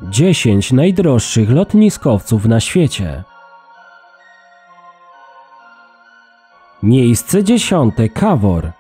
10 najdroższych lotniskowców na świecie. Miejsce 10. Cavour.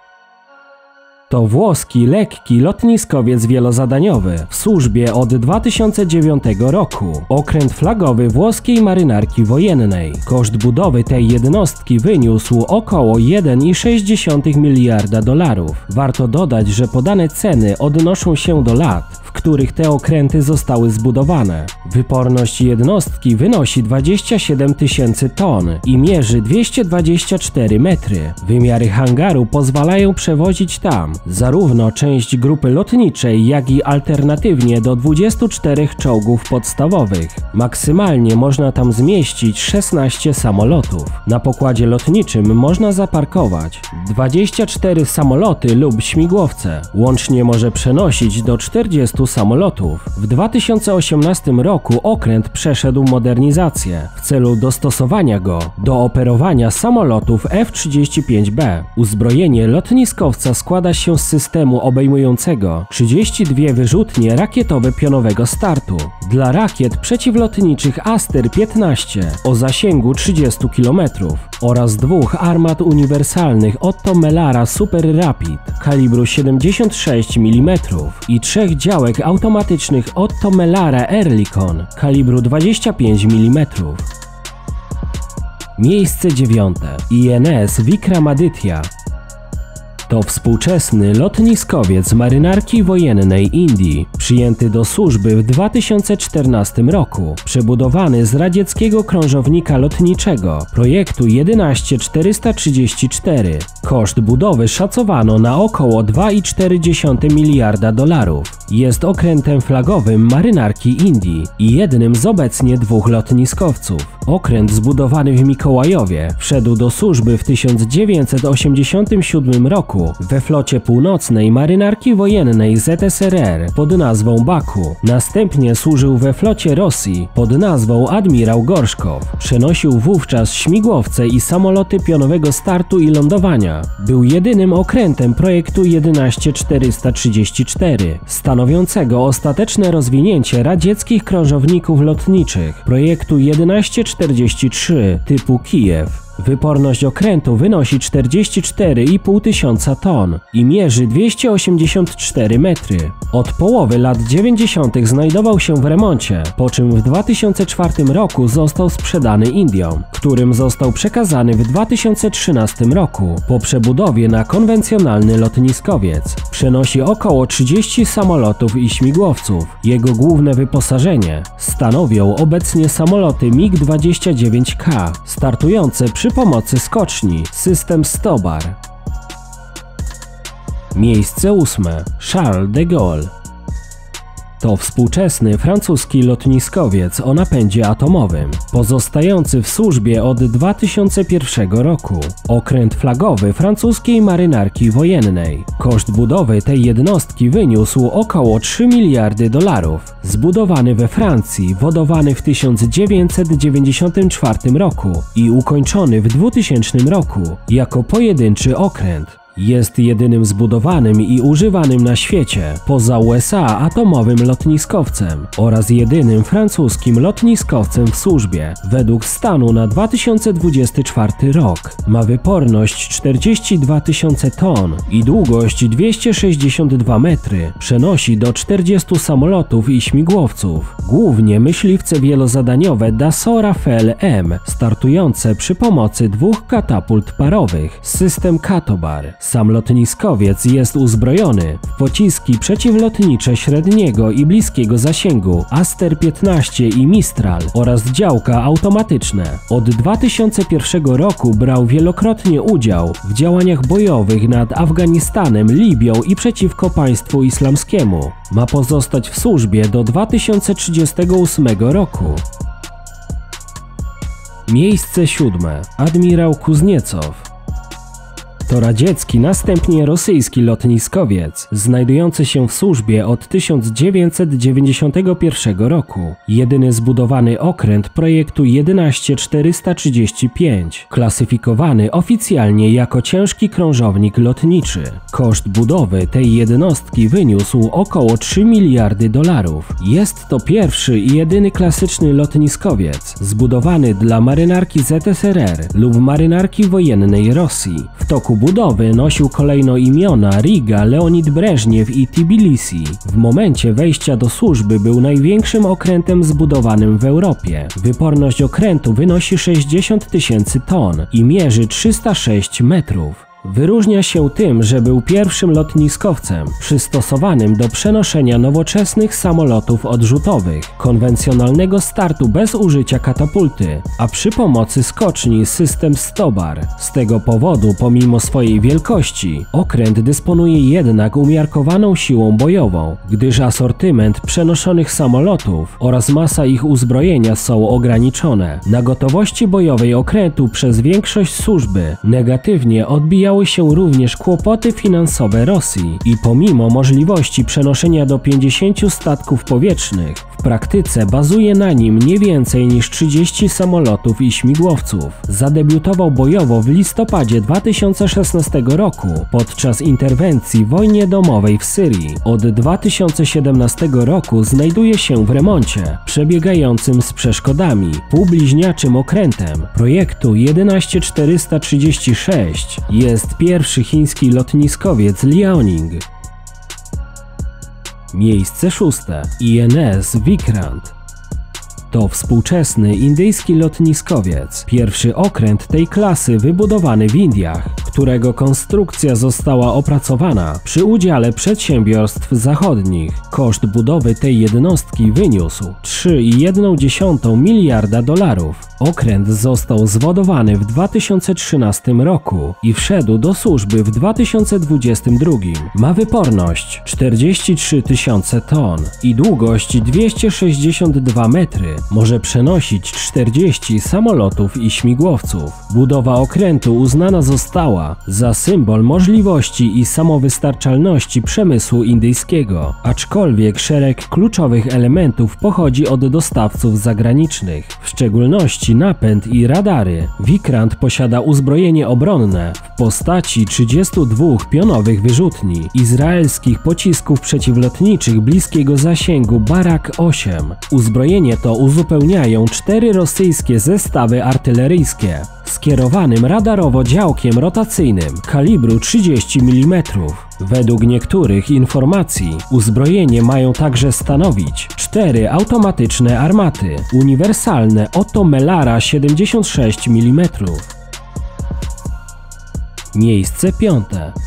To włoski lekki lotniskowiec wielozadaniowy w służbie od 2009 roku. Okręt flagowy włoskiej marynarki wojennej. Koszt budowy tej jednostki wyniósł około 1,6 miliarda dolarów. Warto dodać, że podane ceny odnoszą się do lat, w których te okręty zostały zbudowane. Wyporność jednostki wynosi 27 tysięcy ton i mierzy 224 metry. Wymiary hangaru pozwalają przewozić tam zarówno część grupy lotniczej, jak i alternatywnie do 24 czołgów podstawowych. Maksymalnie można tam zmieścić 16 samolotów. Na pokładzie lotniczym można zaparkować 24 samoloty lub śmigłowce. Łącznie może przenosić do 40 samolotów. W 2018 roku okręt przeszedł modernizację w celu dostosowania go do operowania samolotów F-35B. Uzbrojenie lotniskowca składa się z systemu obejmującego 32 wyrzutnie rakietowe pionowego startu dla rakiet przeciwlotniczych Aster-15 o zasięgu 30 km oraz 2 armat uniwersalnych Otto Melara Super Rapid kalibru 76 mm i 3 działek automatycznych Otto Melara Oerlikon kalibru 25 mm. Miejsce 9. INS Vikramaditya. To współczesny lotniskowiec marynarki wojennej Indii, przyjęty do służby w 2014 roku, przebudowany z radzieckiego krążownika lotniczego projektu 11434. Koszt budowy szacowano na około 2,4 miliarda dolarów. Jest okrętem flagowym marynarki Indii i jednym z obecnie 2 lotniskowców. Okręt zbudowany w Mikołajowie wszedł do służby w 1987 roku we flocie północnej marynarki wojennej ZSRR pod nazwą Baku. Następnie służył we flocie Rosji pod nazwą Admirał Gorszkow. Przenosił wówczas śmigłowce i samoloty pionowego startu i lądowania. Był jedynym okrętem projektu 11434, stanowiącego ostateczne rozwinięcie radzieckich krążowników lotniczych projektu 1143 typu Kijew. Wyporność okrętu wynosi 44,5 tysiąca ton i mierzy 284 metry. Od połowy lat 90. znajdował się w remoncie, po czym w 2004 roku został sprzedany Indiom, którym został przekazany w 2013 roku po przebudowie na konwencjonalny lotniskowiec. Przenosi około 30 samolotów i śmigłowców. Jego główne wyposażenie stanowią obecnie samoloty MiG-29K, startujące przy pomocy skoczni, system Stobar. Miejsce 8. Charles de Gaulle. To współczesny francuski lotniskowiec o napędzie atomowym, pozostający w służbie od 2001 roku. Okręt flagowy francuskiej marynarki wojennej. Koszt budowy tej jednostki wyniósł około 3 miliardy dolarów. Zbudowany we Francji, wodowany w 1994 roku i ukończony w 2000 roku jako pojedynczy okręt. Jest jedynym zbudowanym i używanym na świecie, poza USA, atomowym lotniskowcem oraz jedynym francuskim lotniskowcem w służbie. Według stanu na 2024 rok ma wyporność 42 tysiące ton i długość 262 metry. Przenosi do 40 samolotów i śmigłowców, głównie myśliwce wielozadaniowe Dassault Rafale M, startujące przy pomocy 2 katapult parowych, system Katobar. Sam lotniskowiec jest uzbrojony w pociski przeciwlotnicze średniego i bliskiego zasięgu Aster-15 i Mistral oraz działka automatyczne. Od 2001 roku brał wielokrotnie udział w działaniach bojowych nad Afganistanem, Libią i przeciwko państwu islamskiemu. Ma pozostać w służbie do 2038 roku. Miejsce 7. Admirał Kuzniecow. To radziecki, następnie rosyjski lotniskowiec, znajdujący się w służbie od 1991 roku. Jedyny zbudowany okręt projektu 11435, klasyfikowany oficjalnie jako ciężki krążownik lotniczy. Koszt budowy tej jednostki wyniósł około $3 miliardy. Jest to pierwszy i jedyny klasyczny lotniskowiec zbudowany dla marynarki ZSRR lub marynarki wojennej Rosji. W toku budowy nosił kolejno imiona Riga, Leonid Breżniew i Tbilisi. W momencie wejścia do służby był największym okrętem zbudowanym w Europie. Wyporność okrętu wynosi 60 000 ton i mierzy 306 metrów. Wyróżnia się tym, że był pierwszym lotniskowcem przystosowanym do przenoszenia nowoczesnych samolotów odrzutowych, konwencjonalnego startu bez użycia katapulty, a przy pomocy skoczni system Stobar. Z tego powodu, pomimo swojej wielkości, okręt dysponuje jednak umiarkowaną siłą bojową, gdyż asortyment przenoszonych samolotów oraz masa ich uzbrojenia są ograniczone. Na gotowości bojowej okrętu przez większość służby negatywnie odbijały się również kłopoty finansowe Rosji i pomimo możliwości przenoszenia do 50 statków powietrznych, w praktyce bazuje na nim nie więcej niż 30 samolotów i śmigłowców. Zadebiutował bojowo w listopadzie 2016 roku podczas interwencji w wojnie domowej w Syrii. Od 2017 roku znajduje się w remoncie, przebiegającym z przeszkodami. Półbliźniaczym okrętem projektu 11436 jest pierwszy chiński lotniskowiec Liaoning. Miejsce 6. INS Vikrant. To współczesny indyjski lotniskowiec, pierwszy okręt tej klasy wybudowany w Indiach, którego konstrukcja została opracowana przy udziale przedsiębiorstw zachodnich. Koszt budowy tej jednostki wyniósł $3,1 miliarda. Okręt został zwodowany w 2013 roku i wszedł do służby w 2022. Ma wyporność 43 000 ton i długość 262 metry. Może przenosić 40 samolotów i śmigłowców. Budowa okrętu uznana została za symbol możliwości i samowystarczalności przemysłu indyjskiego, aczkolwiek szereg kluczowych elementów pochodzi od dostawców zagranicznych, w szczególności napęd i radary. Vikrant posiada uzbrojenie obronne w postaci 32 pionowych wyrzutni, izraelskich pocisków przeciwlotniczych bliskiego zasięgu Barak 8. Uzbrojenie to uzupełniają 4 rosyjskie zestawy artyleryjskie skierowanym radarowo działkiem rotacyjnym kalibru 30 mm. Według niektórych informacji uzbrojenie mają także stanowić 4 automatyczne armaty uniwersalne Otto Melara 76 mm. Miejsce 5.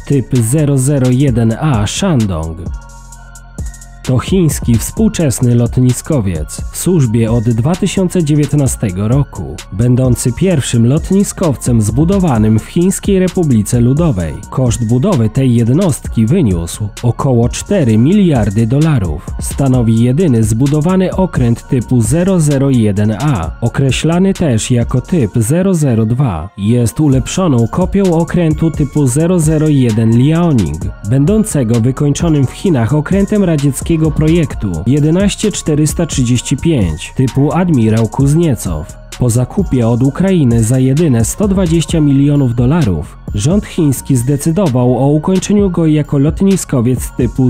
Typ 001A Shandong. To chiński współczesny lotniskowiec w służbie od 2019 roku, będący pierwszym lotniskowcem zbudowanym w Chińskiej Republice Ludowej. Koszt budowy tej jednostki wyniósł około $4 miliardy. Stanowi jedyny zbudowany okręt typu 001A, określany też jako typ 002. Jest ulepszoną kopią okrętu typu 001 Liaoning, będącego wykończonym w Chinach okrętem radzieckiego projektu 11435 typu Admirał Kuzniecow. Po zakupie od Ukrainy za jedyne $120 milionów rząd chiński zdecydował o ukończeniu go jako lotniskowiec typu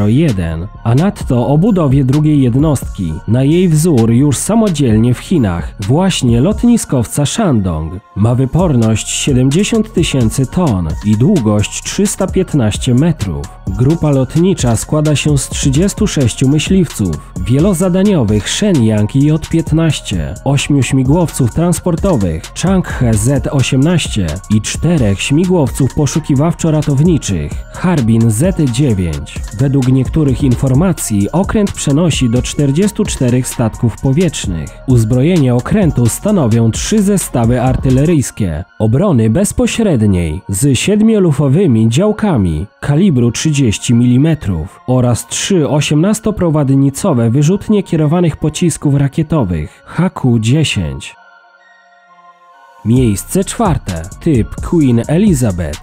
001, a nadto o budowie drugiej jednostki, na jej wzór już samodzielnie w Chinach, właśnie lotniskowca Shandong. Ma wyporność 70 000 ton i długość 315 metrów. Grupa lotnicza składa się z 36 myśliwców wielozadaniowych Shenyang J-15, 8 śmigłowców transportowych Changhe Z-18 i 4 śmigłowców poszukiwawczo-ratowniczych Harbin Z-9. Według niektórych informacji okręt przenosi do 44 statków powietrznych. Uzbrojenie okrętu stanowią 3 zestawy artyleryjskie obrony bezpośredniej z 7-lufowymi działkami kalibru 30 mm oraz 3 18-prowadnicowe wyrzutnie kierowanych pocisków rakietowych HQ-10. Miejsce 4. Typ Queen Elizabeth.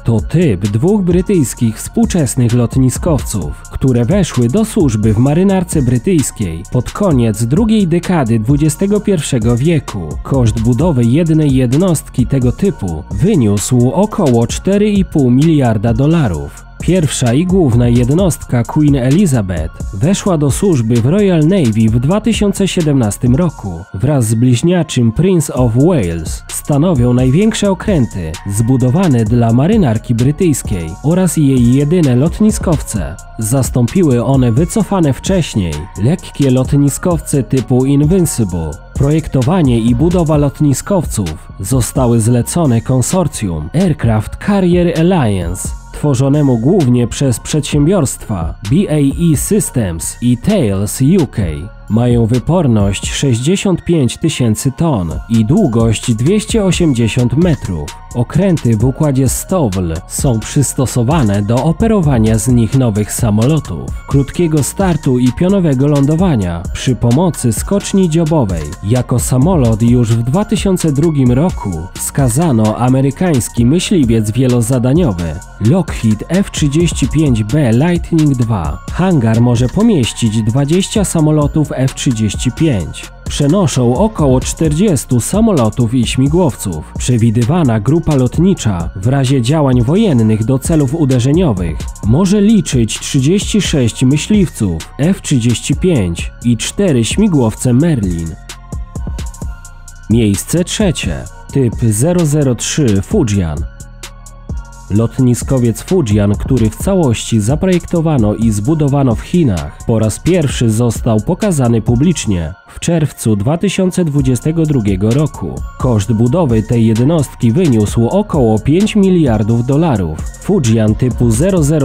To typ dwóch brytyjskich współczesnych lotniskowców, które weszły do służby w marynarce brytyjskiej pod koniec drugiej dekady XXI wieku. Koszt budowy jednej jednostki tego typu wyniósł około 4,5 miliarda dolarów. Pierwsza i główna jednostka Queen Elizabeth weszła do służby w Royal Navy w 2017 roku. Wraz z bliźniaczym Prince of Wales stanowią największe okręty zbudowane dla marynarki brytyjskiej oraz jej jedyne lotniskowce. Zastąpiły one wycofane wcześniej lekkie lotniskowce typu Invincible. Projektowanie i budowa lotniskowców zostały zlecone konsorcjum Aircraft Carrier Alliance, tworzonemu głównie przez przedsiębiorstwa BAE Systems i Thales UK. Mają wyporność 65 000 ton i długość 280 metrów. Okręty w układzie STOVL są przystosowane do operowania z nich nowych samolotów, krótkiego startu i pionowego lądowania przy pomocy skoczni dziobowej. Jako samolot już w 2002 roku wskazano amerykański myśliwiec wielozadaniowy Lockheed F-35B Lightning II. Hangar może pomieścić 20 samolotów F-35. Przenoszą około 40 samolotów i śmigłowców. Przewidywana grupa lotnicza w razie działań wojennych do celów uderzeniowych może liczyć 36 myśliwców F-35 i 4 śmigłowce Merlin. Miejsce trzecie. Typ 003 Fujian. Lotniskowiec Fujian, który w całości zaprojektowano i zbudowano w Chinach, po raz pierwszy został pokazany publicznie w czerwcu 2022 roku. Koszt budowy tej jednostki wyniósł około 5 miliardów dolarów. Fujian typu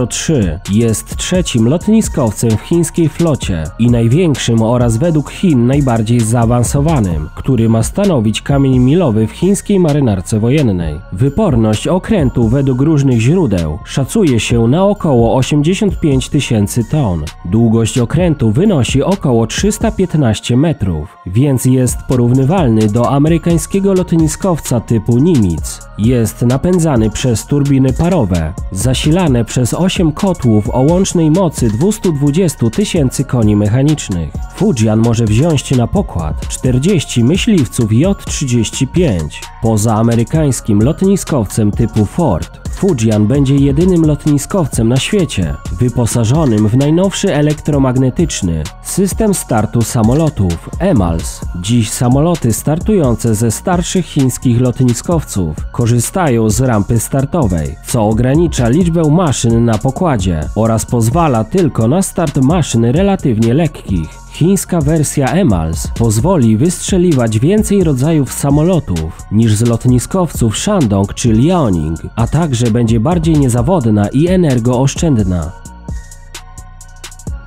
003 jest trzecim lotniskowcem w chińskiej flocie i największym oraz według Chin najbardziej zaawansowanym, który ma stanowić kamień milowy w chińskiej marynarce wojennej. Wyporność okrętu według różnych źródeł szacuje się na około 85 000 ton. Długość okrętu wynosi około 315 metrów, więc jest porównywalny do amerykańskiego lotniskowca typu Nimitz. Jest napędzany przez turbiny parowe, zasilane przez 8 kotłów o łącznej mocy 220 000 koni mechanicznych. Fujian może wziąć na pokład 40 myśliwców J-35. Poza amerykańskim lotniskowcem typu Ford, Fujian będzie jedynym lotniskowcem na świecie wyposażonym w najnowszy elektromagnetyczny system startu samolotów EMALS. Dziś samoloty startujące ze starszych chińskich lotniskowców korzystają z rampy startowej, co ogranicza liczbę maszyn na pokładzie oraz pozwala tylko na start maszyn relatywnie lekkich. Chińska wersja EMALS pozwoli wystrzeliwać więcej rodzajów samolotów niż z lotniskowców Shandong czy Liaoning, a także będzie bardziej niezawodna i energooszczędna.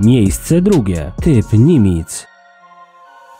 Miejsce drugie. Typ Nimitz.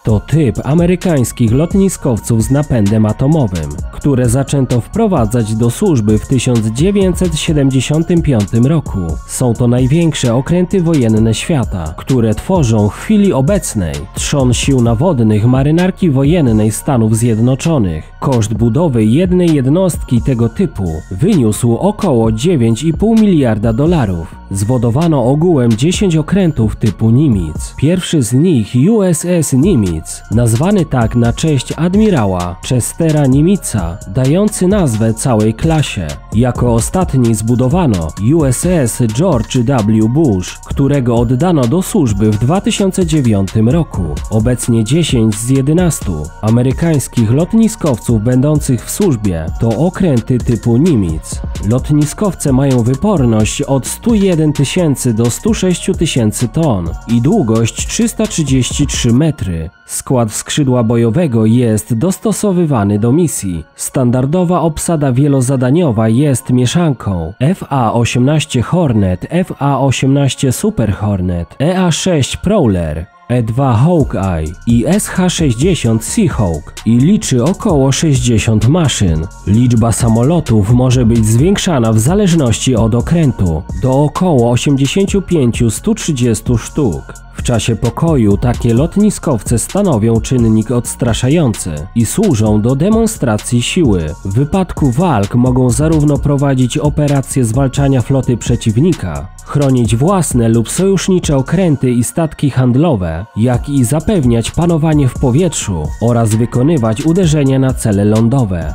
To typ amerykańskich lotniskowców z napędem atomowym, które zaczęto wprowadzać do służby w 1975 roku. Są to największe okręty wojenne świata, które tworzą w chwili obecnej trzon sił nawodnych marynarki wojennej Stanów Zjednoczonych. Koszt budowy jednej jednostki tego typu wyniósł około 9,5 miliarda dolarów. Zwodowano ogółem 10 okrętów typu Nimitz. Pierwszy z nich USS Nimitz, nazwany tak na cześć admirała Chestera Nimitza, dający nazwę całej klasie. Jako ostatni zbudowano USS George W. Bush, którego oddano do służby w 2009 roku. Obecnie 10 z 11 amerykańskich lotniskowców będących w służbie to okręty typu Nimitz. Lotniskowce mają wyporność od 101 000 do 106 000 ton i długość 333 metry. Skład skrzydła bojowego jest dostosowywany do misji. Standardowa obsada wielozadaniowa jest mieszanką FA-18 Hornet, FA-18 Super Hornet, EA-6 Prowler, E-2 Hawkeye i SH-60 Seahawk i liczy około 60 maszyn. Liczba samolotów może być zwiększana w zależności od okrętu do około 85–130 sztuk. W czasie pokoju takie lotniskowce stanowią czynnik odstraszający i służą do demonstracji siły. W wypadku walk mogą zarówno prowadzić operacje zwalczania floty przeciwnika, chronić własne lub sojusznicze okręty i statki handlowe, jak i zapewniać panowanie w powietrzu oraz wykonywać uderzenia na cele lądowe.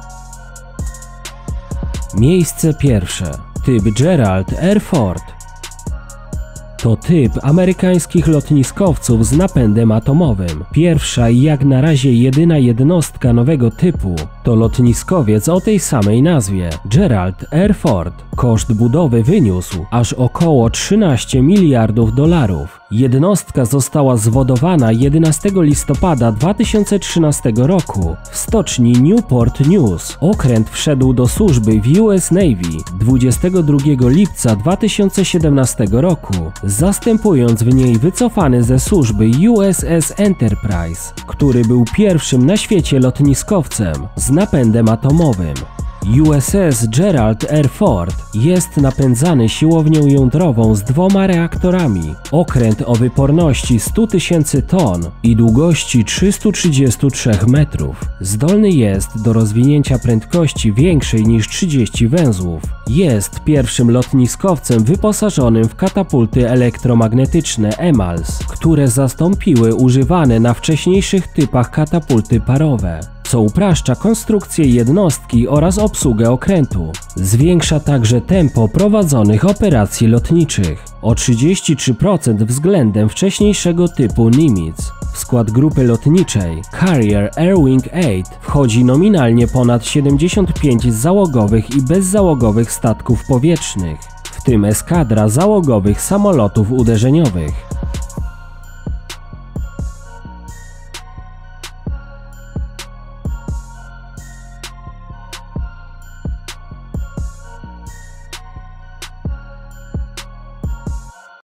Miejsce pierwsze. Typ Gerald R. Ford. To typ amerykańskich lotniskowców z napędem atomowym. Pierwsza i jak na razie jedyna jednostka nowego typu to lotniskowiec o tej samej nazwie – Gerald R. Ford. Koszt budowy wyniósł aż około 13 miliardów dolarów. Jednostka została zwodowana 11 listopada 2013 roku w stoczni Newport News. Okręt wszedł do służby w US Navy 22 lipca 2017 roku, zastępując w niej wycofany ze służby USS Enterprise, który był pierwszym na świecie lotniskowcem z napędem atomowym. USS Gerald R. Ford jest napędzany siłownią jądrową z 2 reaktorami. Okręt o wyporności 100 000 ton i długości 333 metrów. Zdolny jest do rozwinięcia prędkości większej niż 30 węzłów. Jest pierwszym lotniskowcem wyposażonym w katapulty elektromagnetyczne EMALS, które zastąpiły używane na wcześniejszych typach katapulty parowe, co upraszcza konstrukcję jednostki oraz obsługę okrętu. Zwiększa także tempo prowadzonych operacji lotniczych o 33% względem wcześniejszego typu Nimitz. W skład grupy lotniczej Carrier Air Wing 8 wchodzi nominalnie ponad 75 załogowych i bezzałogowych statków powietrznych, w tym eskadra załogowych samolotów uderzeniowych.